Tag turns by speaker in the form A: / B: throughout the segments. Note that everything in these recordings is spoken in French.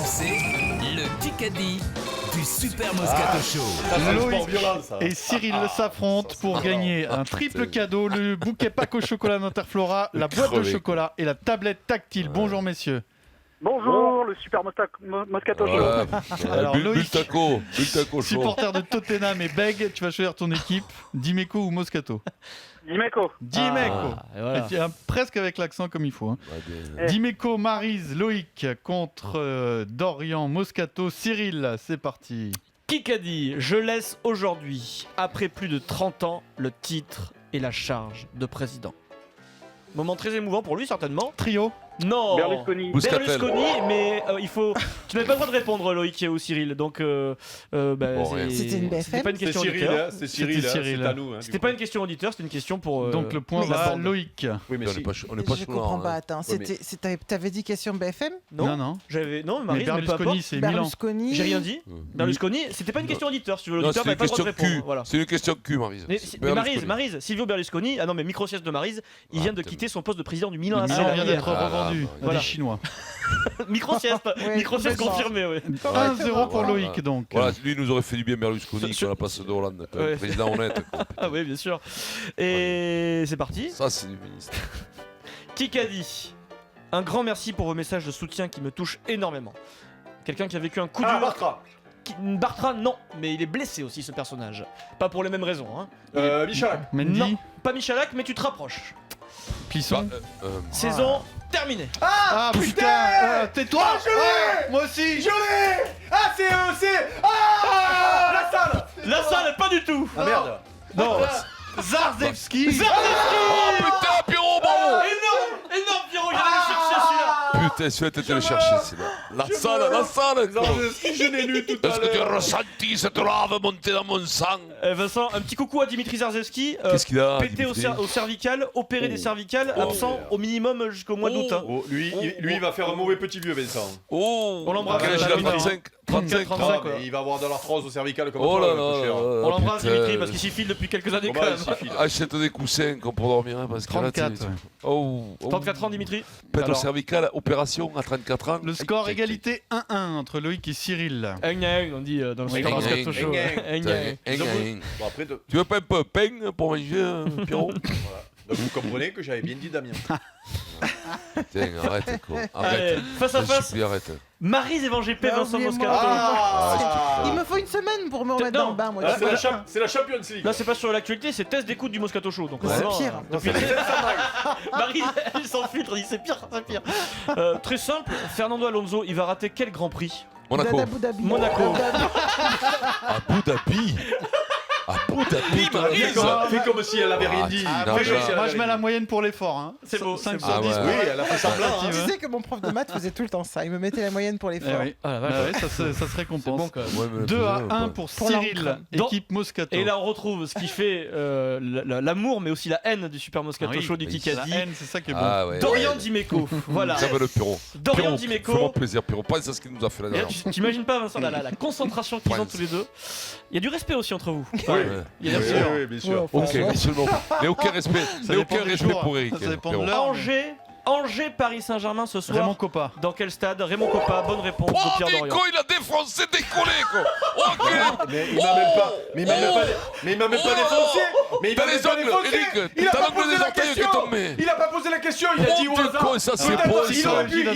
A: C'est le Kikadi du Super Moscato Show.
B: Loïc
C: violent, ça.
B: et Cyril s'affrontent pour gagner un triple cadeau, le bouquet pack au chocolat d'Interflora, la boîte de chocolat et la tablette tactile. Bonjour messieurs.
D: Bonjour, le Super Moscato Show.
B: Alors, Loïc,
E: Bultaco chaud.
B: supporter de Tottenham et Beg, tu vas choisir ton équipe, Dimeco ou Moscato?
D: Dimeco.
B: Dimeco.
F: Et voilà.
B: Et tu as presque avec l'accent comme il faut. Hein.
D: Eh.
B: Dimeco, Maryse, Loïc contre Dorian, Moscato, Cyril. C'est parti.
F: Kikadi, je laisse aujourd'hui, après plus de 30 ans, le titre et la charge de président. Moment très émouvant pour lui, certainement.
B: Trio.
F: Non
D: Berlusconi.
E: Bouscatel.
F: Berlusconi, mais il faut... Tu n'avais pas le droit de répondre, Loïc ou Cyril, donc...
E: rien.
G: C'était une BFM.
F: C'était pas une
C: C'est
F: question
C: Cyril,
F: auditeur.
C: hein, c'est Cyril,
B: C'était
C: hein,
B: Cyril.
C: c'est à nous. Hein,
F: C'était pas une question auditeur, c'était une question pour...
B: Donc le point
F: la
B: va à
F: bande.
B: Loïc.
C: Oui, mais
E: On
C: si.
E: n'est pas
G: Je
E: chaud
G: comprends pas,
E: là.
G: attends.
C: Ouais,
G: T'avais dit question BFM?
F: Non,
B: non.
F: J'avais... Non,
B: Mais
F: Maryse, mais peu
B: Berlusconi,
F: importe.
B: c'est Milan.
G: Berlusconi.
F: J'ai rien dit.
E: Mm.
F: Berlusconi, c'était pas une question auditeur, si tu veux.
E: Non,
F: L'auditeur
E: c'est une
F: n'avait pas le droit
E: question
F: de
E: cul.
F: répondre. Voilà.
E: C'est une question cul, Maryse.
F: Mais Maryse, Silvio Berlusconi, ah non mais micro-sieste de Maryse, il vient de
E: putain.
F: quitter son poste de président du Milan
B: Le
F: AC.
B: Milan vient
F: hier.
B: d'être
E: Ah,
B: revendu
E: là,
B: à
F: voilà.
B: des Chinois.
F: Micro-sieste,
G: Ouais,
F: micro-sieste
G: complètement.
F: confirmé, ouais.
B: 1-0 pour
E: Voilà.
B: Loïc donc.
E: Voilà, lui il nous aurait fait du bien Berlusconi sur la place de Hollande.
F: Ouais.
E: Président honnête. quoi.
F: Ah oui, bien sûr. Et c'est parti.
E: Ça, c'est du ministre.
F: Kikadi, un grand merci pour vos messages de soutien qui me touchent énormément. Quelqu'un qui a vécu un coup
C: Ah,
F: dur.
C: Bartra.
F: Bartra, non, mais il est blessé aussi ce personnage. Pas pour les mêmes raisons, hein.
C: Michalak.
B: Mendy,
F: Non, pas Michalak, mais tu te rapproches.
B: Plisson.
F: Saison terminée.
B: Ah putain, tais-toi. Moi aussi.
C: Je l'ai. Ah, c'est... Ah, la salle.
F: La salle, pas du tout.
C: Ah, merde.
B: Non. Zarzewski.
E: Oh putain, Pierrot, bravo!
F: Énorme Pierrot, j'allais le chercher celui-là.
E: Putain, celui-là, t'étais le chercher, c'est là. La salle!
C: Je l'ai lu tout à
E: Est-ce que tu as
C: l'heure.
E: ressenti cette lave monter dans mon sang?
F: Vincent, un petit coucou à Dimitri Zarzewski.
E: Qu'est-ce qu'il a?
F: Pété au cervical, opéré des cervicales, absent au minimum jusqu'au mois d'août. hein.
C: Oh, lui, il va faire un mauvais petit vieux, Vincent.
E: Oh!
F: On l'embrasse.
E: Quel âge il a?
F: Dimitri.
E: 35?
F: 34, 35,
C: Ah,
F: quoi.
C: mais il va avoir de l'arthrose au cervical comme
E: Oh
C: toi,
E: là
C: le
E: là!
C: cher.
F: On l'embrasse
E: putain.
F: Dimitri parce qu'il s'y file depuis quelques années
C: Comment
F: quand
C: il
F: même.
C: s'y file
E: Achète des coussins comme pour dormir, hein, parce que là,
B: 34.
E: t'es- Oh!
F: 34 ans Dimitri.
E: Pète au
F: Alors,
E: cervical, opération à 34 ans.
B: Le score
E: Aïe,
B: égalité 1-1 entre Loïc et Cyril.
F: on dit dans le Super
E: Eng,
F: Moscato
E: eng,
F: Show.
C: eng,
F: Eng, eng.
C: Bon, après,
E: Tu veux pas un peu de pain pour manger, Pierrot?
C: donc vous comprenez que j'avais bien dit Damien.
E: Tiens, arrête, quoi.
F: Allez,
E: Arrête.
F: face à
E: Je
F: face,
E: supplie, arrête.
F: Maryse Evan GP,
G: Ah,
F: Vincent
G: oubliez-moi.
F: Moscato.
C: Ah,
G: Il me faut une semaine pour me remettre
F: Non.
G: dans le bain, moi.
C: Ah,
G: tu vois.
C: c'est la Champions League.
F: Là, c'est pas sur l'actualité, c'est test d'écoute du Moscato Show. Donc,
G: C'est
F: vraiment,
G: pire.
F: depuis- Maryse, elle s'en filtre, elle dit c'est pire, c'est pire. Très simple, Fernando Alonso, il va rater quel Grand Prix?
E: Monaco.
G: Abu Dhabi.
F: Monaco.
G: Abu Dhabi.
E: Abu Dhabi. Abu Dhabi, Maryse.
C: Fais comme si elle avait rien dit.
E: Ah,
C: Fais
E: non,
C: comme
E: ça-
C: si elle
B: Moi
C: avait
B: je mets
C: rien
B: la
C: dit.
B: moyenne pour l'effort. Hein.
F: C'est beau,
B: 5
F: c'est
B: sur
E: beau.
B: 10.
E: Ah ouais.
C: Oui, elle a fait semblant. hein.
G: Tu sais que mon prof de maths faisait tout le temps ça. Il me mettait la moyenne pour les
B: Eh
G: forts.
B: oui.
F: Ah la
B: Bah
F: vache.
B: ouais, ça se récompense.
F: Bon, quand même.
E: Ouais, mais
B: 2 à
E: putain,
B: 1
E: quoi.
B: pour
G: Pour la
B: Cyril,
G: rentrée.
B: équipe Moscato.
F: Et là, on retrouve ce qui fait l'amour, mais aussi la haine du Super Moscato
B: Ah oui,
F: Show du
E: oui,
B: la
F: Kikadi.
B: haine, c'est ça qui est bon.
E: Ah ouais.
F: Dorian Dimeco, voilà.
E: Ça va le Pierrot.
F: Dorian
E: Pierrot,
F: Dimeco.
E: fais-moi plaisir, Pierrot. Pense à ce qu'il nous a fait la
F: Et là,
E: dernière fois.
F: t'imagines pas, Vincent, la concentration qu'ils ont tous les deux. Il y a du respect aussi entre vous.
C: Oui,
E: Ouais.
F: Il y a
C: oui,
F: bien sûr.
C: oui, bien sûr.
G: Ouais,
E: Ok, mais seulement. Mais aucun respect.
B: Ça
E: Mais
B: dépend
E: aucun
B: des
E: respect
B: jours.
E: pour Eric.
B: Ça dépend de
E: Pierrot.
B: l'heure.
F: Angers, Paris Saint-Germain ce soir.
B: Raymond Coppa.
F: Dans quel stade? Raymond Coppa, bonne réponse
E: Oh,
F: de Pierre
E: Nico,
F: Dorian.
E: il a défoncé, décollé, quoi. Oh, quel...
C: Mais il m'a même pas. Mais il m'a même pas. Mais il m'a même pas défoncé. Mais il
E: T'as
C: m'a même
E: les
C: pas
E: ongles,
C: défoncé.
E: Eric.
C: Il a
E: T'as
C: pas
E: l'ongle
C: posé
E: des
C: la
E: orteils qui est
C: question.
E: tombé.
C: Il a pas posé la question. Il a dit au
E: Oh,
C: hasard.
E: con, ça, c'est
C: Peut-être
E: bon,
C: il
E: ça.
C: aurait pu.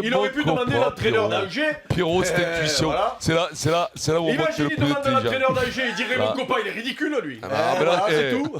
C: Il aurait pu demander
E: Raymond
C: l'entraîneur
E: Coppa,
C: d'Angers.
E: Pierrot, cette intuition.
C: Voilà.
E: C'est là où on voit que t'es
C: Imagine,
E: le
C: il
E: plus
C: demande à l'entraîneur
E: intelligent.
C: d'Angers. Il dit Raymond
E: Là.
C: Coppa, il est ridicule, lui.
E: Ah, mais là,
C: Voilà, c'est tout.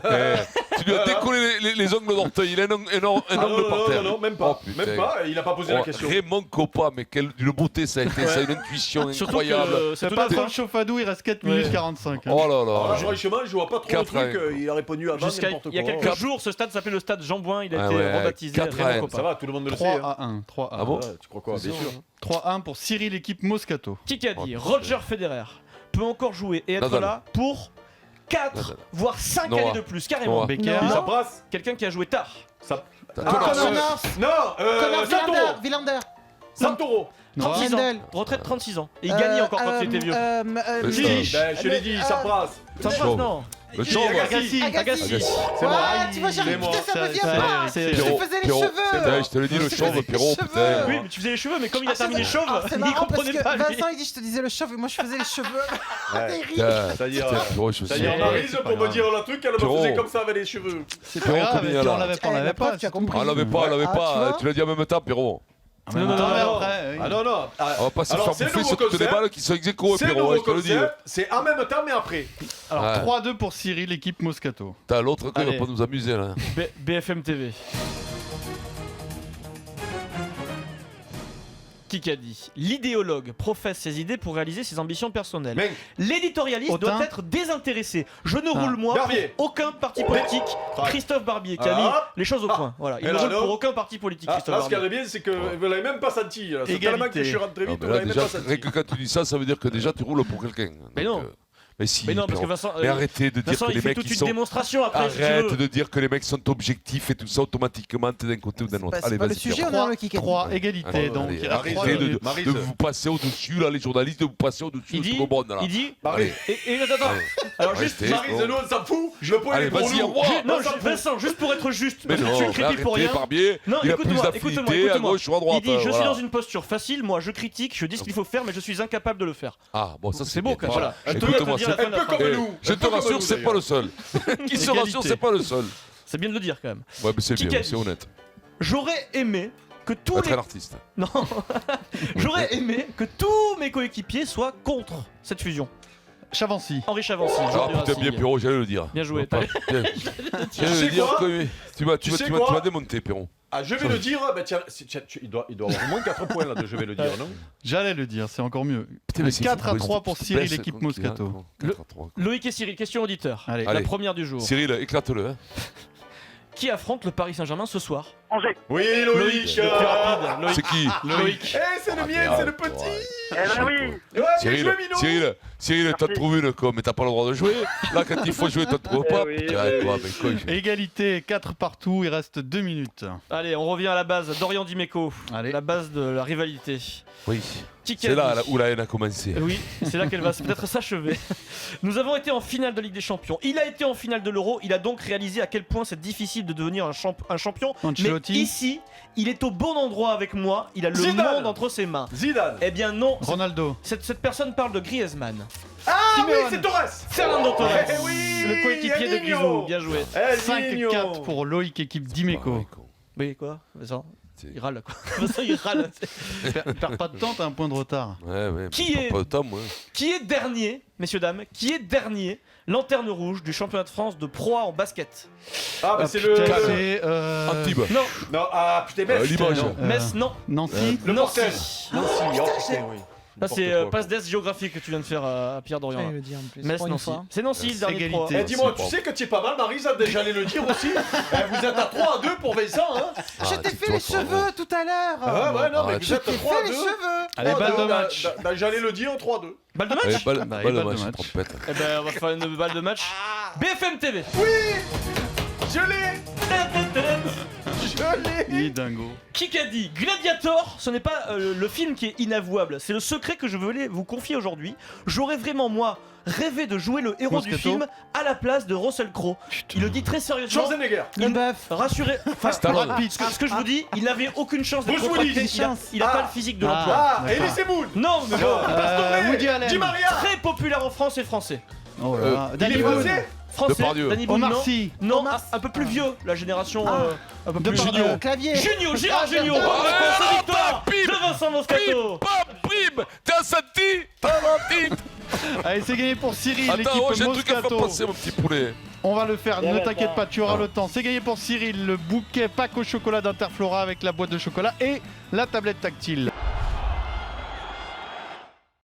E: Tu lui as décollé les ongles d'orteil. Il a un
C: Ah,
E: ongle par terre.
C: non, même
E: Oh,
C: pas.
E: putain.
C: Même pas. Il a pas posé la
E: Oh,
C: question.
E: Raymond Coppa, mais quelle d'une beauté ça a été, ça, une intuition
F: Surtout
E: incroyable.
F: que c'est
B: C'est
F: tout
B: pas
F: neuf,
B: trop
F: hein.
B: le chauffadou, il reste 4
F: Ouais.
B: minutes 45. hein.
E: Oh là
C: Alors,
E: là.
C: franchement, je vois pas trop le
E: 4
C: truc.
E: ans.
C: Il a répondu avant
F: Jusqu'à
C: n'importe
F: il y a
C: quoi.
F: quelques jours, ce stade s'appelait le stade Jean-Bouin. Il a
E: Ah
F: été
E: ouais,
F: rebaptisé
E: 4
F: Raymond
E: ans.
F: Coppa.
C: Ça va, tout le monde le
B: 3
C: sait. hein.
B: à 1. 3 à 1.
E: Ah bon
C: Ouais, tu crois quoi? Bien sûr.
B: 3 à 1 pour Cyril, équipe Moscato.
F: Kikadi,
E: Oh,
F: Roger Federer peut encore jouer et être
E: Nadal.
F: là pour 4
E: Nadal.
F: voire 5
E: Noah.
F: années de plus, carrément.
E: Noah.
B: Becker.
G: Non.
C: Ça passe.
F: Quelqu'un qui a joué tard.
C: Ça.
G: Connor
C: euh,
G: North.
C: Non,
G: Connor
C: Santoro.
G: Villander.
C: Santoro.
F: 36 ans.
G: Handel.
F: Retraite 36 ans. Et il gagnait encore quand il était vieux.
E: Mais
C: Si,
E: ça.
C: ben, je l'ai dit, ça passe.
F: Ça me
E: Chaud.
F: passe, non.
E: Le chanvre.
B: Agassi.
G: Agassi.
B: C'est
G: Ouais,
B: moi.
G: tu vois, j'arrive,
B: C'est moi.
G: putain, ça me vient
B: C'est-
G: pas.
B: c'est-
G: Je
E: Pierrot,
G: faisais les
E: Pierrot,
G: cheveux.
E: putain, je te l'ai dit, le
G: Je faisais
E: chanvre,
G: les
E: Pierrot,
G: cheveux.
E: putain.
F: Oui, mais tu faisais les cheveux, mais comme il a
G: Ah,
F: terminé
G: c'est-
F: chauve,
G: ah, c'est
F: il
G: marrant
F: comprenait
G: parce
F: pas.
G: que
F: lui.
G: Vincent, il dit je te disais le chauve et moi je faisais les cheveux. Des rides.
E: Putain,
C: C'est-à-dire,
E: putain, Pierrot, je me
C: c'est-à-dire
E: souviens.
C: Maryse,
B: pas
C: pour me
B: grave.
C: dire le truc, elle me
E: Pierrot.
C: faisait comme ça avec les cheveux.
B: C'est
E: Pierrot,
B: pas grave,
E: combien,
B: si
E: là
B: on l'avait pas, on
G: Eh,
B: l'avait
G: la preuve,
B: pas.
G: tu as compris.
E: Ah, l'avait pas,
G: Ah, tu vois
E: tu l'as dit en même temps, Pierrot.
B: Non,
F: non,
B: mais
F: non.
B: après, oui.
C: Ah non, non.
E: On va pas se
C: Alors,
E: faire
C: c'est le
E: bouffer
C: nouveau
E: sur toutes les
C: concept.
E: balles qui sont ex-aequo,
C: C'est le
E: Pierrot,
C: nouveau
E: je te le dis.
C: concept, c'est en même temps mais après.
B: Alors
E: Ouais.
B: 3-2 pour Cyril, l'équipe Moscato.
E: T'as l'autre qui
F: Allez.
E: va pas nous amuser là.
F: BFM TV. Qui a dit l'idéologue professe ses idées pour réaliser ses ambitions personnelles.
C: Mec,
F: L'éditorialiste
B: Autain.
F: doit être désintéressé. Je ne
B: Ah.
F: roule moi pour
C: Barbier.
F: aucun parti politique. Christophe Barbier qui a
C: Ah.
F: mis les choses au point. Voilà, il
C: Et
F: ne
C: là,
F: roule
C: non.
F: pour aucun parti politique.
C: ah,
F: Christophe
C: là, ce qu'il y
F: Barbier.
C: a de bien, c'est que vous l'avez même pas senti. là. C'est
B: Égalité.
C: tellement que je suis rentré
E: Non,
C: vite,
E: mais
C: vous
E: là,
C: l'avez même
E: déjà,
C: pas
E: rien que
C: senti.
E: quand tu dis ça, ça veut dire que déjà tu roules pour quelqu'un.
F: Mais
E: Donc,
F: non.
E: Mais si.
F: Mais non, parce que
E: Pierrot.
F: Vincent,
E: Mais arrêtez de dire
F: Vincent
E: que
F: il
E: les
F: fait
E: mecs
F: toute
E: qui
F: une
E: sont.
F: démonstration après. si tu
E: Arrête
F: veux.
E: de dire que les mecs sont objectifs et tout ça automatiquement t'es d'un côté ou d'un autre.
G: C'est
E: Allez,
G: pas le
E: vas-y.
G: sujet,
E: Pierrot.
G: on a le kick.
B: 3, égalité.
E: Allez,
B: Donc,
E: allez,
B: il reste trois
E: arrêtez
B: minutes.
C: Maryse.
E: de vous passer au-dessus, là, les journalistes, de vous passer au-dessus
F: Il
E: de
F: dit,
E: tout le monde, là.
F: il dit.
E: Allez.
F: Et attends,
E: Allez.
F: alors juste.
E: Arrêtez.
C: Maryse, nous, on s'en fout. Le point, il
E: Allez,
C: est pour
E: vas-y,
C: nous.
E: au revoir.
F: Non,
C: On s'en fout.
F: Vincent, juste pour être juste,
E: Mais
F: parce que
E: non,
F: tu le critiques pour
E: arrêtez,
F: rien.
E: Barbier,
F: Non,
E: il a plus
F: écoute-moi,
E: d'affinité à gauche ou à droite.
F: Il dit je suis
E: voilà.
F: dans une posture facile, moi je critique, je dis ce qu'il faut faire, mais je suis incapable de le faire.
E: Ah, bon, ça
F: C'est beau,
E: bien.
F: quand même. Voilà.
C: Un peu
E: Écoute-moi,
F: te dire
E: c'est-
F: la fin de la
C: Un peu
F: phrase.
C: comme
E: Eh,
C: nous.
E: je
C: Un
E: te
C: peu comme
E: rassure,
C: nous,
E: c'est pas
C: d'ailleurs.
E: le seul. Qui se
B: Égalité.
E: rassure, c'est pas le seul.
F: C'est bien de le dire quand même.
E: Ouais, mais c'est
F: Qui
E: bien,
F: a
E: c'est
F: dit
E: honnête.
F: J'aurais aimé que tous
E: Être
F: les
E: un artiste.
F: non, j'aurais aimé que tous mes coéquipiers soient contre cette fusion.
B: Chavancy.
F: Henri Chavancy,
E: Ah
F: joueur du
E: putain, bien
F: Racing.
E: Pierrot, j'allais le dire.
F: Bien joué.
E: Pas- bien. J'allais
C: sais
E: le dire
C: quoi
E: que tu
C: sais
E: m'as
C: quoi
E: démonté, Pierrot.
C: Ah, je vais le dire, bah tiens, il doit avoir au moins 4 points là de je vais le dire, non?
B: J'allais le dire, c'est encore mieux.
E: Putain, mais c'est
B: 4 à
E: fou,
B: 3 pour
E: cette
B: Cyril,
E: baisse,
B: l'équipe
E: quoi, qu'il y a,
B: Moscato.
E: quoi. 4 à 3.
F: Loïc et Cyril, question auditeur.
B: Allez.
F: La
E: Allez.
F: première du jour.
E: Cyril, éclate-le. Hein.
F: Qui affronte le Paris Saint-Germain ce soir?
D: Angers.
C: Oui,
F: Loïc,
C: Loïc.
F: le plus rapide. Loïc.
E: C'est qui
F: Loïc.
C: Eh, c'est le mien, c'est le petit.
D: Eh ben oui.
C: Ouais, bien
E: Cyril,
C: joué, Minou.
E: Cyril, t'as trouvé une com, mais t'as pas le droit de jouer. Là, quand il faut jouer, t'as trouvé pas.
D: oui,
E: Putain,
D: oui,
E: toi,
D: oui.
E: mais quoi, il fait-
B: Égalité, 4 partout, il reste 2 minutes.
F: Allez, on revient à la base. Dorian Dimeco.
B: Allez.
F: La base de la rivalité.
E: Oui,
F: Qui
E: c'est là où la haine a commencé.
F: Oui, c'est là qu'elle va peut-être s'achever. Nous avons été en finale de Ligue des Champions. Il a été en finale de l'Euro. Il a donc réalisé à quel point c'est difficile de devenir un champion. Mais
B: Ancelotti.
F: ici, il est au bon endroit avec moi. Il a le
C: Zidane.
F: monde entre ses mains.
C: Zidane.
F: Eh bien non,
B: Ronaldo.
F: cette personne parle de Griezmann.
C: Ah oui,
F: Simeone.
C: c'est Torres.
F: Fernando Torres,
C: Eh oui,
F: le coéquipier de
C: Nino.
F: Grisou. Bien joué.
C: Eh,
B: 5-4 pour Loïc, équipe Dimeco.
F: Oui, quoi Vincent
E: C'est-
F: Il râle quoi. Vincent, il râle.
B: Perds pas de temps, t'as un point de retard.
E: Ouais,
F: Qui
E: mais
F: est-
E: pas de temps, moi.
F: Qui est dernier, messieurs, dames, qui est dernier lanterne rouge du championnat de France de Pro A en basket?
C: Ah, bah
B: Ah,
C: c'est
B: putain,
C: le.
B: c'est,
E: Antibes.
F: Non,
C: Non, ah putain, Metz.
E: Limoges.
B: non.
F: Metz, non.
B: Nancy.
C: Le
F: Nancy.
C: Portel. Nancy, oh putain, oui.
F: Là, c'est
C: N'importe quoi,
F: passe d'Est géographique que tu viens de faire à Pierre Dorian.
G: J'allais
F: là.
G: le dire en plus.
F: Metz,
G: pour une
F: Nancy.
G: fois.
F: C'est Nancy, le dernier
B: Égalité.
F: Pro A.
C: Eh, dis-moi,
E: C'est
C: tu
E: bon.
C: sais que tu es pas mal, Marisa, j'allais le dire aussi. Eh, vous êtes à 3-2 pour Vincent, hein.
G: Je t'ai fait les cheveux tout à l'heure.
C: Ah ouais, non, mais
E: Arrête.
C: vous
G: Je
C: êtes
G: t'ai
C: 3-2.
G: fait les cheveux.
B: Allez, balle de match.
C: J'allais le dire 3-2.
F: Balle de
E: Allez,
F: match
E: balle
B: Bah,
E: balle de
B: balle de
E: match,
B: match.
E: trompette.
F: Eh ben, on va faire une balle de match. BFM TV.
C: Je l'ai. Je l'ai.
B: Il est dingo.
F: Qui a dit Gladiator, ce n'est pas le film qui est inavouable, c'est le secret que je voulais vous confier aujourd'hui. J'aurais vraiment, moi, rêvé de jouer le héros du
B: Moscato.
F: film à la place de Russell Crowe. Il le dit très sérieusement.
C: Schwarzenegger.
G: Le bœuf.
F: Rassurez, enfin,
E: Stallone.
F: ce que je vous dis, il n'avait aucune chance d'être
C: Bruce
F: contracté.
C: Willis.
F: Il a
C: Ah.
F: pas le physique de
B: Ah.
F: l'emploi.
C: Ah,
B: D'accord.
C: Elise Moon.
F: Non, mais bon,
B: Woody Allen.
C: Di Maria.
F: très populaire en France et français.
B: Oh là là.
C: Il
B: Danny
C: est
B: Boone.
C: français.
F: Français,
E: Depardieu.
F: Danny Boone,
B: Omar
F: non.
B: Sy.
F: Non,
G: Omar
F: un peu plus vieux, la génération un peu plus
B: Depardieu.
F: junior.
G: Clavier.
F: Junio, Gérard Junio,
G: Ah,
F: bonne victoire
E: bim,
F: de Vincent Moscato.
E: Bam, bim. T'as senti? T'as menti?
B: Allez, c'est gagné pour Cyril,
E: Attends, oh,
B: l'équipe
E: j'ai un truc à faire
B: Moscato.
E: passer, mon petit poulet.
B: On va le faire, ne t'inquiète pas, tu auras
E: Ah.
B: le temps. C'est gagné pour Cyril, le bouquet Pâques au chocolat d'Interflora avec la boîte de chocolat et la tablette tactile.